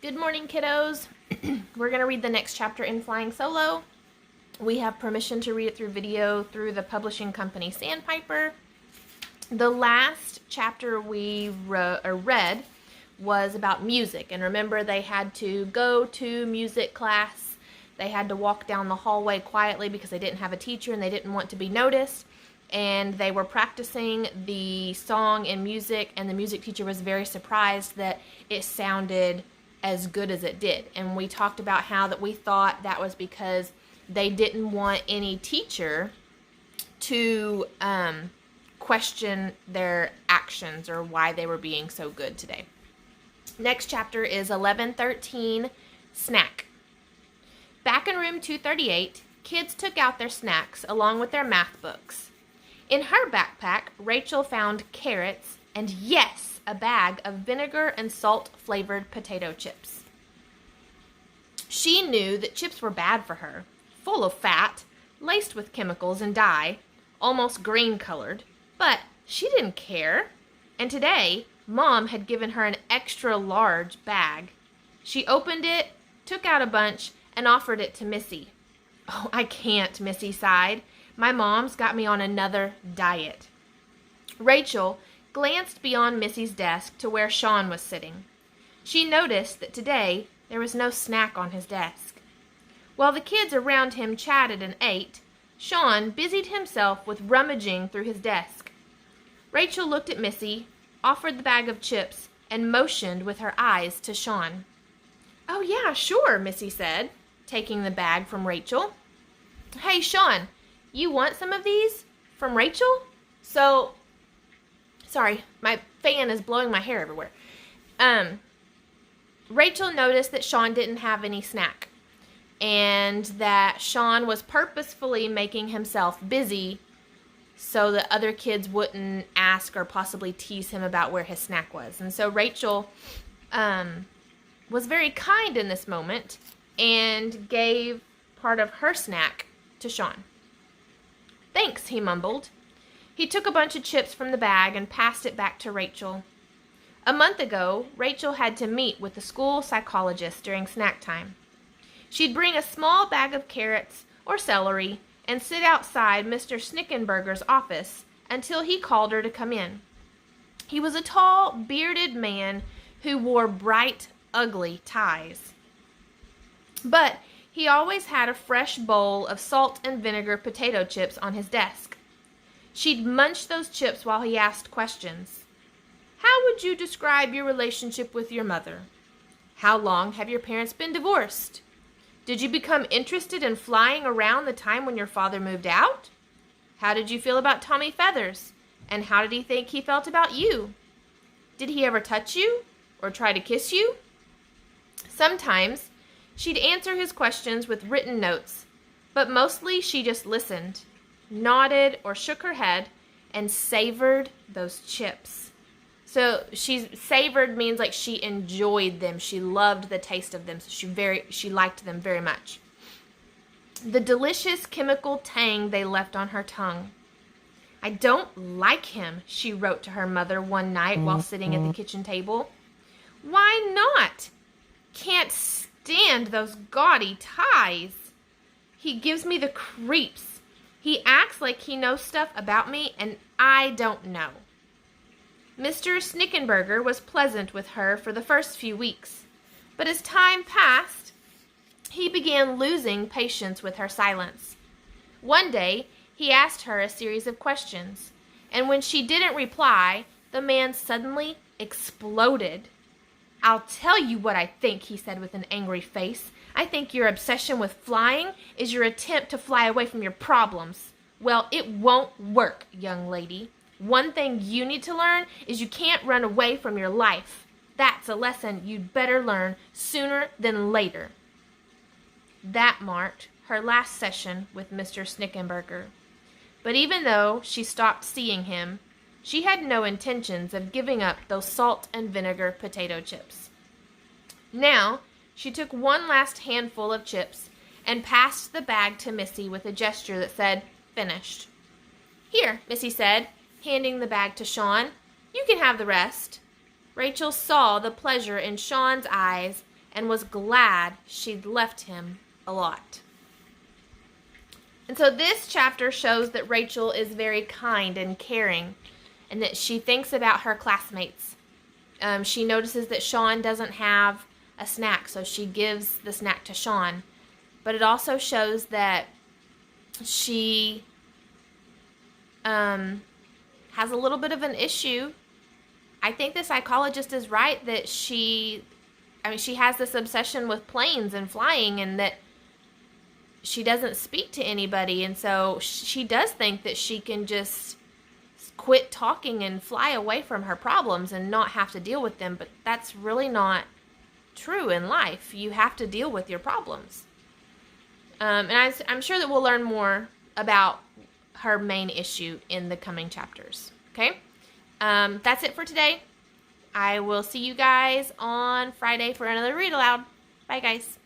Good morning, kiddos. We're going to read the next chapter in Flying Solo. We have permission to read it through video through the publishing company Sandpiper. The last chapter we read was about music. And remember, they had to go to music class. They had to walk down the hallway quietly because they didn't have a teacher and they didn't want to be noticed. And they were practicing the song and music, and the music teacher was very surprised that it sounded as good as it did. And we talked about how that we thought that was because they didn't want any teacher to question their actions or why they were being so good today. Next chapter is 11:13, Snack. Back in room 238, kids took out their snacks along with their math books. In her backpack, Rachel found carrots and, yes, a bag of vinegar and salt-flavored potato chips. She knew that chips were bad for her, full of fat, laced with chemicals and dye, almost green-colored, but she didn't care. And today, Mom had given her an extra-large bag. She opened it, took out a bunch, and offered it to Missy. "Oh, I can't," Missy sighed. "My mom's got me on another diet." Rachel glanced beyond Missy's desk to where Sean was sitting. She noticed that today there was no snack on his desk. While the kids around him chatted and ate, Sean busied himself with rummaging through his desk. Rachel looked at Missy, offered the bag of chips, and motioned with her eyes to Sean. "Oh yeah, sure," Missy said, taking the bag from Rachel. "Hey, Sean, you want some of these from Rachel?" Sorry, my fan is blowing my hair everywhere. Rachel noticed that Sean didn't have any snack and that Sean was purposefully making himself busy so that other kids wouldn't ask or possibly tease him about where his snack was. And so Rachel was very kind in this moment and gave part of her snack to Sean. "Thanks," he mumbled. He took a bunch of chips from the bag and passed it back to Rachel. A month ago, Rachel had to meet with the school psychologist during snack time. She'd bring a small bag of carrots or celery and sit outside Mr. Snickenberger's office until he called her to come in. He was a tall, bearded man who wore bright, ugly ties. But he always had a fresh bowl of salt and vinegar potato chips on his desk. She'd munch those chips while he asked questions. "How would you describe your relationship with your mother? How long have your parents been divorced? Did you become interested in flying around the time when your father moved out? How did you feel about Tommy Feathers? And how did he think he felt about you? Did he ever touch you or try to kiss you?" Sometimes she'd answer his questions with written notes, but mostly she just listened, nodded or shook her head, and savored those chips. So savored means like she enjoyed them. She loved the taste of them. So she liked them very much. The delicious chemical tang they left on her tongue. "I don't like him," she wrote to her mother one night while sitting at the kitchen table. "Why not? Can't stand those gaudy ties. He gives me the creeps. He acts like he knows stuff about me, and I don't know." Mr. Snickenberger was pleasant with her for the first few weeks, but as time passed, he began losing patience with her silence. One day, he asked her a series of questions, and when she didn't reply, the man suddenly exploded. "I'll tell you what I think," he said with an angry face. "I think your obsession with flying is your attempt to fly away from your problems. Well, it won't work, young lady. One thing you need to learn is you can't run away from your life. That's a lesson you'd better learn sooner than later." That marked her last session with Mr. Snickenberger. But even though she stopped seeing him, she had no intentions of giving up those salt and vinegar potato chips. Now, she took one last handful of chips and passed the bag to Missy with a gesture that said, "Finished." "Here," Missy said, handing the bag to Sean. "You can have the rest." Rachel saw the pleasure in Sean's eyes and was glad she'd left him a lot. And so this chapter shows that Rachel is very kind and caring, and that she thinks about her classmates. She notices that Sean doesn't have a snack, so she gives the snack to Sean. But it also shows that she has a little bit of an issue. I think the psychologist is right that she has this obsession with planes and flying, and that she doesn't speak to anybody. And so she does think that she can just quit talking and fly away from her problems and not have to deal with them. But that's really not true in life. You have to deal with your problems. And I'm sure that we'll learn more about her main issue in the coming chapters. Okay? That's it for today. I will see you guys on Friday for another read aloud. Bye, guys.